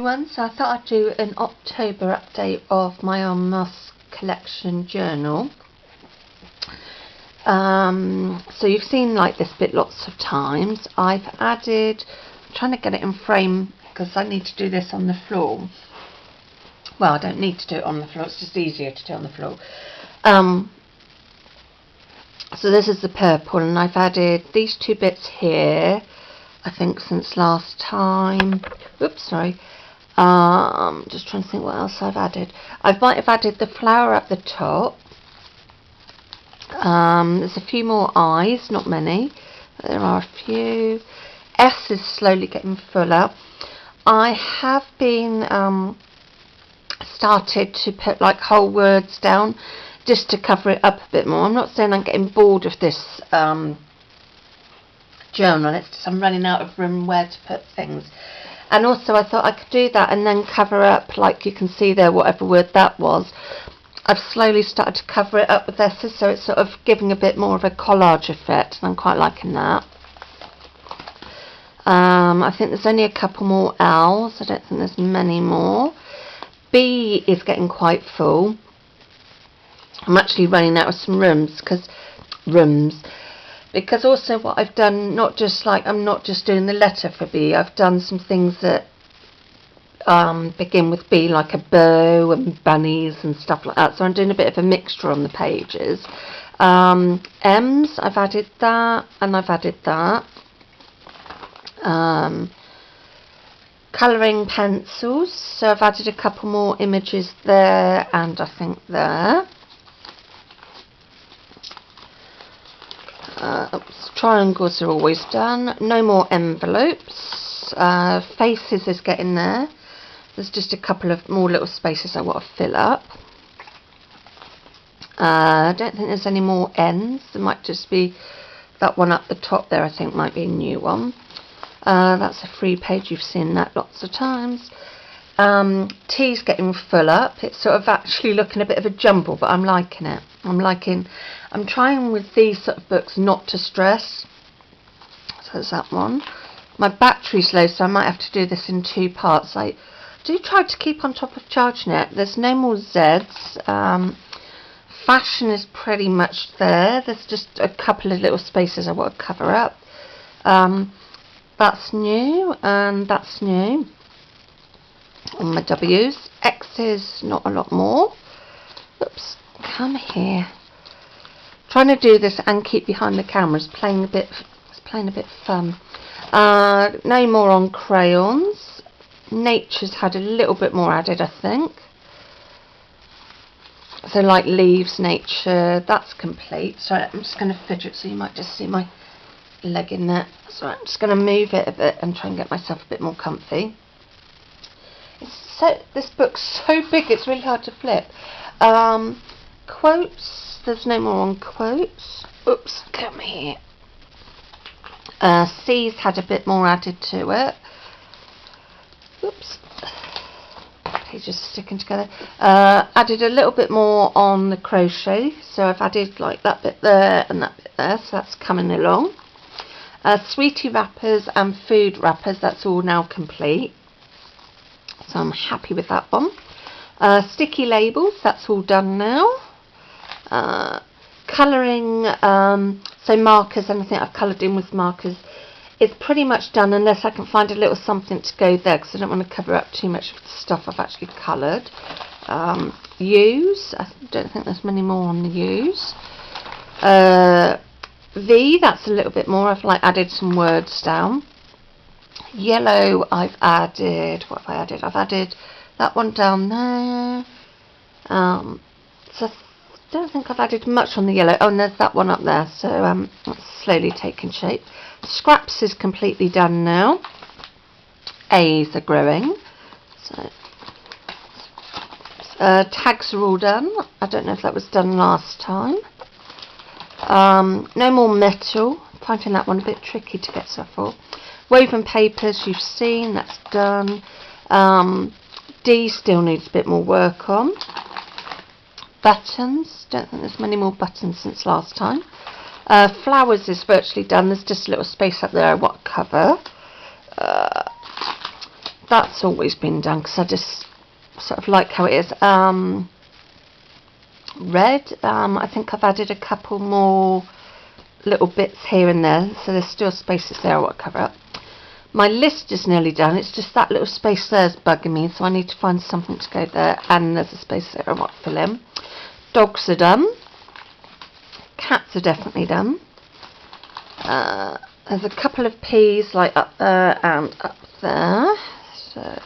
So I thought I'd do an October update of my masse collection journal. So you've seen like this bit lots of times. I've added, I'm trying to get it in frame because I need to do this on the floor. Well, I don't need to do it on the floor, it's just easier to do it on the floor. So this is the purple, and I've added these two bits here, I think since last time. Oops, sorry. Just trying to think what else I've added. I might have added the flower at the top. There's a few more eyes, not many. There are a few. S is slowly getting fuller. I have been started to put like whole words down just to cover it up a bit more. I'm not saying I'm getting bored of this journal, it's just I'm running out of room where to put things. And also I thought I could do that and then cover up, like you can see there, whatever word that was. I've slowly started to cover it up with S's, so it's sort of giving a bit more of a collage effect, and I'm quite liking that. I think there's only a couple more L's, I don't think there's many more. B is getting quite full. I'm actually running out of some rooms, because also what I've done, not just like, I'm not just doing the letter for B, I've done some things that begin with B, like a bow and bunnies and stuff like that, so I'm doing a bit of a mixture on the pages. M's, I've added that, and I've added that. Colouring pencils, so I've added a couple more images there, and I think there. Triangles are always done. No more envelopes. Faces is getting there. There's just a couple of more little spaces I want to fill up. I don't think there's any more N's. There might just be that one up the top there, I think might be a new one. That's a free page, you've seen that lots of times. T's getting full up. It's sort of actually looking a bit of a jumble, but I'm liking it. I'm trying with these sort of books not to stress. So there's that one. My battery's low, so I might have to do this in two parts. I do try to keep on top of charging it. There's no more Z's. Fashion is pretty much there. There's just a couple of little spaces I want to cover up. That's new, and that's new on my W's. X's, not a lot more. Oops, come here. Trying to do this and keep behind the camera is playing a bit fun. No more on crayons. Nature's had a little bit more added, I think. So like leaves, nature, that's complete. Sorry, I'm just going to fidget so you might just see my leg in there. So I'm just going to move it a bit and try and get myself a bit more comfy. This book's so big it's really hard to flip. Quotes, there's no more on quotes. Oops, come here. C's had a bit more added to it. Oops, pages sticking together. Added a little bit more on the crochet, so I've added like that bit there and that bit there, so that's coming along. Sweetie wrappers and food wrappers, that's all now complete, so I'm happy with that one. Sticky labels, that's all done now. Colouring, so markers, anything I've coloured in with markers is pretty much done, unless I can find a little something to go there, because I don't want to cover up too much of the stuff I've actually coloured. U's, I don't think there's many more on the U's. V, that's a little bit more, I've like added some words down. Yellow, I've added, what have I added? I've added that one down there. So I don't think I've added much on the yellow. Oh, and there's that one up there, so that's slowly taking shape. Scraps is completely done now. A's are growing. So tags are all done. I don't know if that was done last time. No more metal. I'm finding that one a bit tricky to get stuff for. Woven papers, you've seen, that's done. D still needs a bit more work on. Buttons, don't think there's many more buttons since last time. Flowers is virtually done, there's just a little space up there I want to cover. that's always been done because I just sort of like how it is. Red, I think I've added a couple more little bits here and there, so there's still spaces there I want to cover up. My list is nearly done, it's just that little space there is bugging me, so I need to find something to go there, and there's a space there I want to fill in. Dogs are done. Cats are definitely done. There's a couple of peas like up there and up there. So,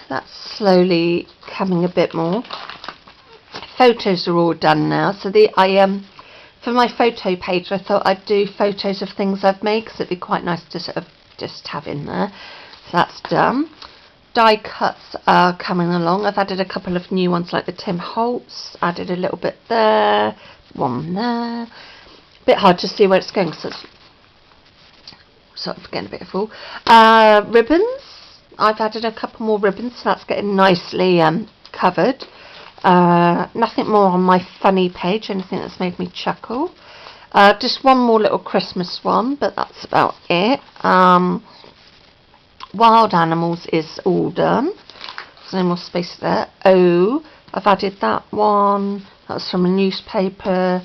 that's slowly coming a bit more. Photos are all done now. So for my photo page, I thought I'd do photos of things I've made because it'd be quite nice to sort of just have in there. So that's done. Die cuts are coming along. I've added a couple of new ones like the Tim Holtz. Added a little bit there, one there. Bit hard to see where it's going, so it's sort of getting a bit of full. Ribbons. I've added a couple more ribbons, so that's getting nicely covered. Nothing more on my funny page, anything that's made me chuckle. Just one more little Christmas one, but that's about it. Wild animals is all done. There's no more space there. I've added that one. That was from a newspaper,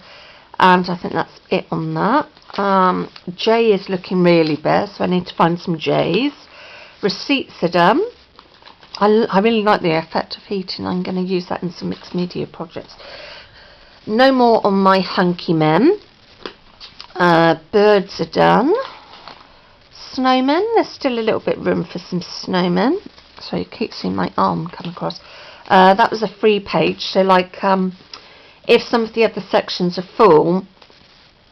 and I think that's it on that. J is looking really bare, so I need to find some J's. Receipts are done. I really like the effect of heating. I'm going to use that in some mixed media projects. No more on my hunky men. Birds are done. Snowmen, there's still a little bit room for some snowmen. So you keep seeing my arm come across. That was a free page, so like if some of the other sections are full,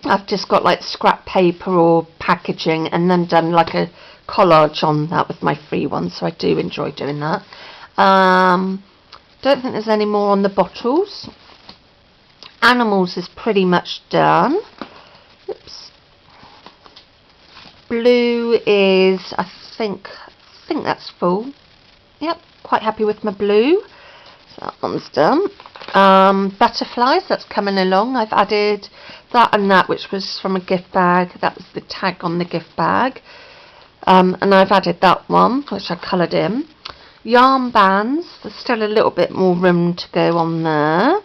I've just got like scrap paper or packaging and then done like a collage on that with my free one, so I do enjoy doing that. Don't think there's any more on the bottles. Animals is pretty much done. Oops. Blue is, I think that's full. Yep, quite happy with my blue. So that one's done. Butterflies, that's coming along. I've added that and that, which was from a gift bag. That was the tag on the gift bag. And I've added that one, which I coloured in. Yarn bands, there's still a little bit more room to go on there.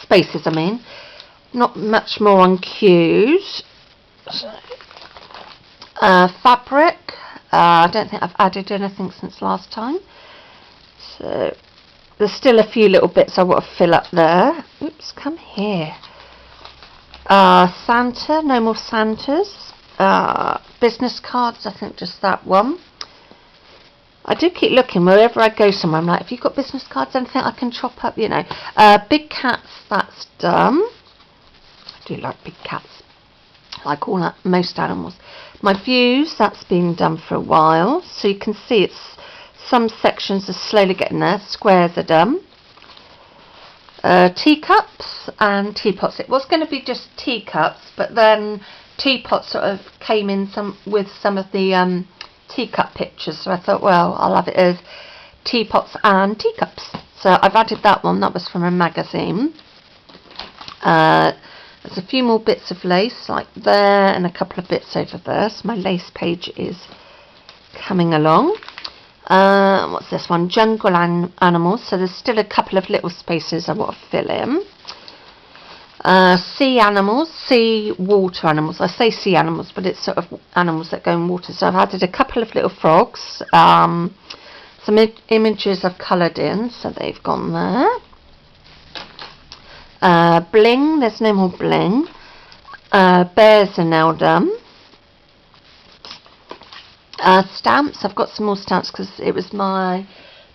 Spaces, I mean. Not much more on cues. Fabric, I don't think I've added anything since last time. So there's still a few little bits I want to fill up there. Oops, come here. Santa, no more Santas. Business cards, I think just that one. I do keep looking wherever I go somewhere. I'm like, have you got business cards, anything I can chop up, you know. Big cats, that's done. I do like big cats, like all that, most animals. My views, that's been done for a while, so you can see it's some sections are slowly getting there. Squares are done. Teacups and teapots. It was going to be just teacups, but then teapots sort of came in with some of the teacup pictures, so I thought, well, I'll have it as teapots and teacups. So I've added that one. That was from a magazine. There's a few more bits of lace like there and a couple of bits over there, so my lace page is coming along. What's this one? Jungle animals, so there's still a couple of little spaces I want to fill in. Sea animals, sea water animals. I say sea animals, but it's sort of animals that go in water. So I've added a couple of little frogs. Some images I've coloured in, so they've gone there. Bling, there's no more bling. Bears are now done. Stamps, I've got some more stamps because it was my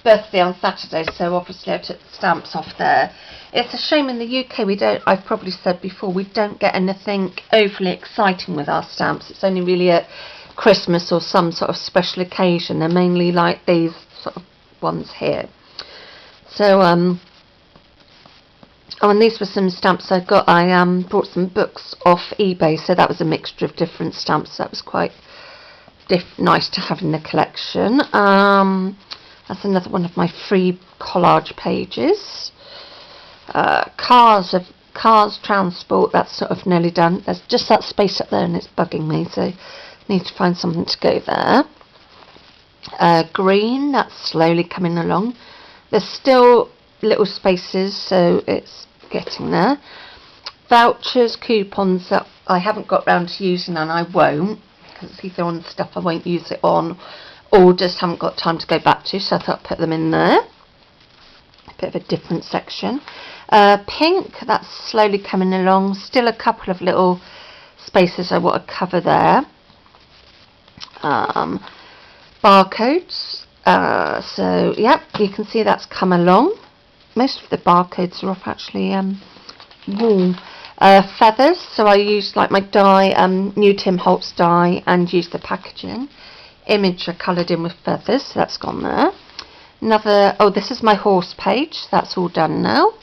birthday on Saturday, so obviously I took the stamps off there. It's a shame in the UK we don't, I've probably said before, we don't get anything overly exciting with our stamps. It's only really at Christmas or some sort of special occasion. They're mainly like these sort of ones here. So and these were some stamps I got. I bought some books off eBay, so that was a mixture of different stamps. That was quite nice to have in the collection. That's another one of my free collage pages. Cars transport, that's sort of nearly done. There's just that space up there and it's bugging me, so Need to find something to go there. Green, that's slowly coming along. There's still little spaces, so it's getting there. Vouchers, coupons that I haven't got round to using, and I won't, because it's either on stuff I won't use it on, or just haven't got time to go back to, so I thought I'd put them in there. A bit of a different section. Pink, that's slowly coming along. Still a couple of little spaces I want to cover there. Barcodes, so yeah, you can see that's come along. Most of the barcodes are off actually wool. Feathers, so I used like my die, new Tim Holtz die, and used the packaging. Image are coloured in with feathers, so that's gone there. Another, oh, this is my horse page, that's all done now.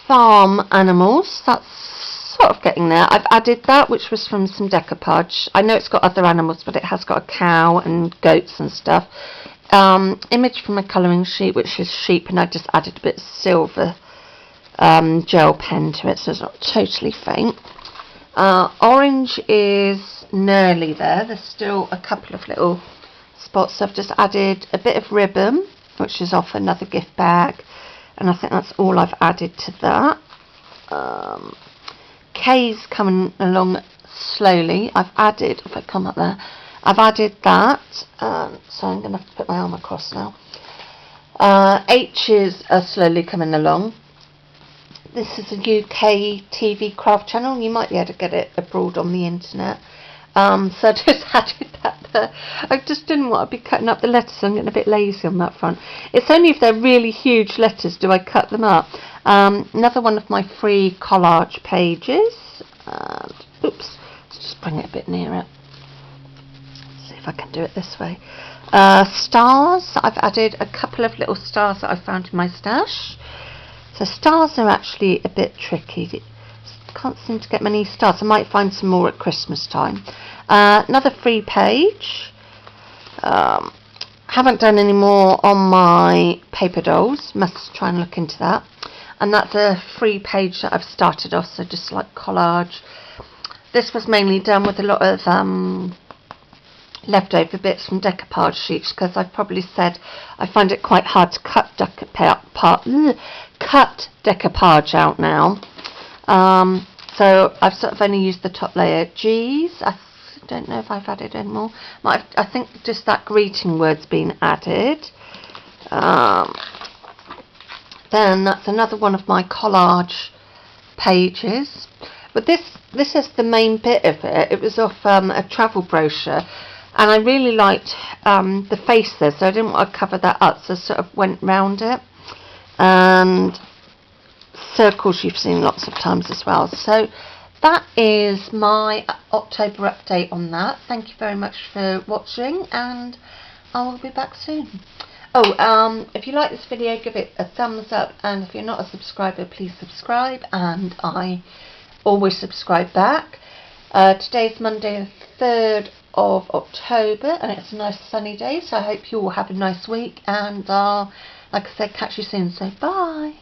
Farm animals, that's sort of getting there. I've added that, which was from some decoupage. I know it's got other animals, but it has got a cow and goats and stuff. Image from my colouring sheet, which is sheep, and I just added a bit of silver gel pen to it, so it's not totally faint. Orange is nearly there. There's still a couple of little spots, so I've just added a bit of ribbon, which is off another gift bag, and I think that's all I've added to that. K's coming along slowly. I've added, if I come up there, I've added that, so I'm going to have to put my arm across now. H's are slowly coming along. This is a UK TV craft channel. You might be able to get it abroad on the internet. So I just added that there. I just didn't want to be cutting up the letters. I'm getting a bit lazy on that front. It's only if they're really huge letters do I cut them up. Another one of my free collage pages. Oops, let's just bring it a bit nearer. See if I can do it this way. Stars. I've added a couple of little stars that I found in my stash. So stars are actually a bit tricky. Can't seem to get many stars. I might find some more at Christmas time. Another free page. Haven't done any more on my paper dolls. Must try and look into that. And that's a free page that I've started off, so just like collage. This was mainly done with a lot of leftover bits from decoupage sheets, because I've probably said I find it quite hard to cut decoupage out now. So I've sort of only used the top layer. G's, I don't know if I've added any more. I think just that greeting word's been added. Then that's another one of my collage pages. But this is the main bit of it. It was off a travel brochure, and I really liked the face there, so I didn't want to cover that up, so I sort of went round it. And circles you've seen lots of times as well. So that is my October update on that. Thank you very much for watching, and I will be back soon. Oh, if you like this video, give it a thumbs up, and if you're not a subscriber, please subscribe, and I always subscribe back. Today's Monday the 3rd of October, and it's a nice sunny day, so I hope you all have a nice week, and like I said, catch you soon, so bye.